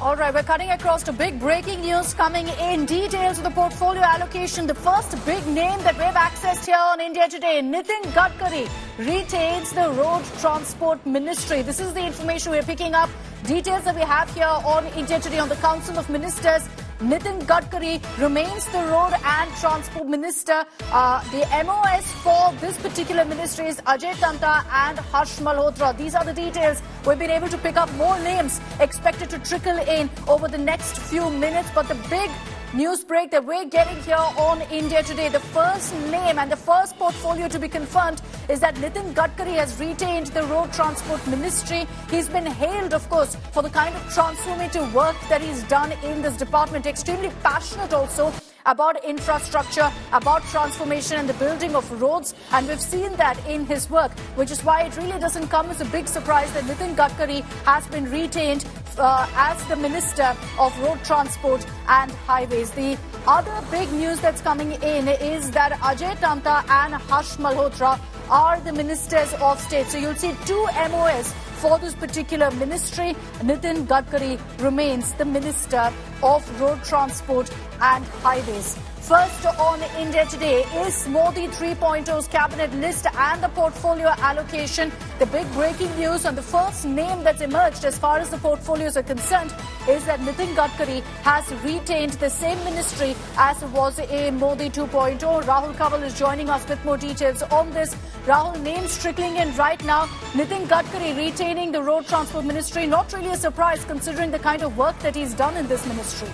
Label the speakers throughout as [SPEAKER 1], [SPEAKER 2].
[SPEAKER 1] All right, we're cutting across to big breaking news coming in. Details of the portfolio allocation. The first big name that we've accessed here on India Today, Nitin Gadkari, retains the Road Transport Ministry. This is the information we're picking up. Details that we have here on India Today on the Council of Ministers. Nitin Gadkari remains the Road and Transport Minister. The MOS for this particular ministry is Ajay Tamta and Harsh Malhotra. These are the details. We've been able to pick up more names expected to trickle in over the next few minutes. But the big news break that we're getting here on India Today, the first name and the first portfolio to be confirmed is that Nitin Gadkari has retained the Road Transport Ministry. He's been hailed, of course, for the kind of transformative work that he's done in this department. Extremely passionate also about infrastructure, about transformation and the building of roads. And we've seen that in his work, which is why it really doesn't come as a big surprise that Nitin Gadkari has been retained as the Minister of Road Transport and Highways. The other big news that's coming in is that Ajay Tamta and Harsh Malhotra are the Ministers of State. So you'll see two MOS for this particular ministry. Nitin Gadkari remains the Minister of Road Transport and Highways. First on India Today is Modi 3.0's cabinet list and the portfolio allocation. The big breaking news and the first name that's emerged as far as the portfolios are concerned is that Nitin Gadkari has retained the same ministry as was in Modi 2.0. Rahul Kanwal is joining us with more details on this. Rahul, names trickling in right now. Nitin Gadkari retaining the Road Transport Ministry. Not really a surprise considering the kind of work that he's done in this ministry.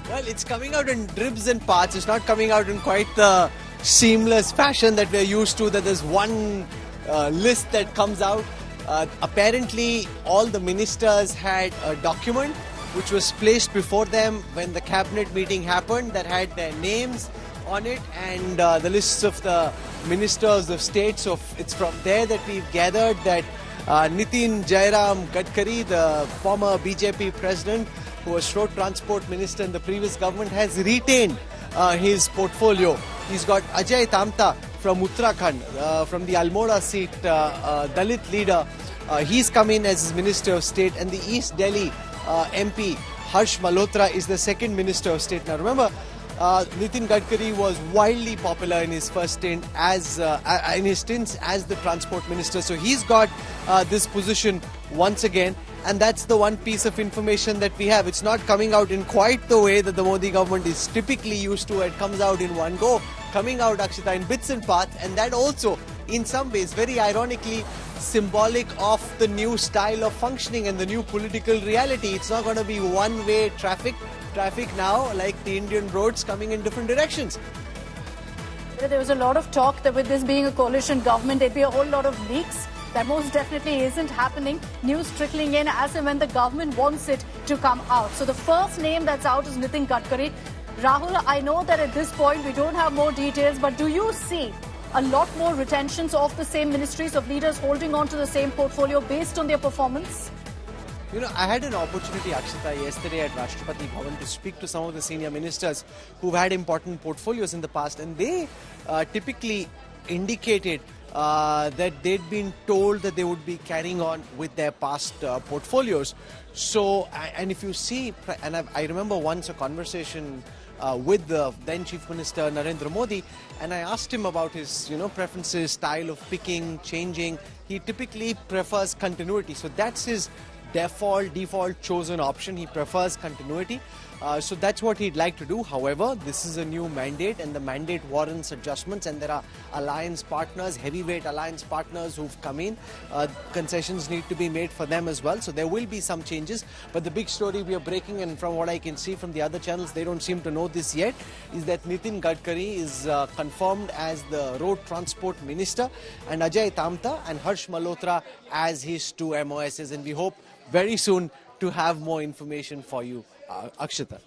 [SPEAKER 2] Well, it's coming out in dribs and parts. It's not coming out in quite the seamless fashion that we're used to, that there's one list that comes out. Apparently, all the ministers had a document which was placed before them when the cabinet meeting happened that had their names on it and the lists of the ministers of state. So it's from there that we've gathered that Nitin Jairam Gadkari, the former BJP president, who was Road Transport Minister in the previous government, has retained his portfolio. He's got Ajay Tamta from Uttarakhand, from the Almora seat, Dalit leader. He's come in as his Minister of State, and the East Delhi MP Harsh Malhotra is the second Minister of State. Now remember, Nitin Gadkari was wildly popular in his first stint as stints as the Transport Minister. So he's got this position once again. And that's the one piece of information that we have. It's not coming out in quite the way that the Modi government is typically used to. It comes out in one go, coming out, Akshita, in bits and parts. And that also, in some ways, very ironically, symbolic of the new style of functioning and the new political reality. It's not going to be one-way traffic now, like the Indian roads coming in different directions.
[SPEAKER 1] There was a lot of talk that with this being a coalition government, there'd be a whole lot of leaks. That most definitely isn't happening. News trickling in as and when the government wants it to come out. So the first name that's out is Nitin Gadkari. Rahul, I know that at this point we don't have more details, but do you see a lot more retentions of the same ministries, of leaders holding on to the same portfolio based on their performance?
[SPEAKER 2] You know, I had an opportunity, Akshita, yesterday at Rashtrapati Bhavan to speak to some of the senior ministers who've had important portfolios in the past, and they typically indicated that they'd been told that they would be carrying on with their past portfolios. So, and if you see, and I remember once a conversation with the then Chief Minister Narendra Modi, and I asked him about his, preferences, style of picking, changing. He typically prefers continuity. So that's his default chosen option. He prefers continuity. So that's what he'd like to do. However, this is a new mandate and the mandate warrants adjustments, and there are alliance partners, heavyweight alliance partners who've come in. Concessions need to be made for them as well. So there will be some changes. But the big story we are breaking, and from what I can see from the other channels, they don't seem to know this yet, is that Nitin Gadkari is confirmed as the Road Transport Minister and Ajay Tamta and Harsh Malhotra as his two MOSs. And we hope very soon to have more information for you, Akshita.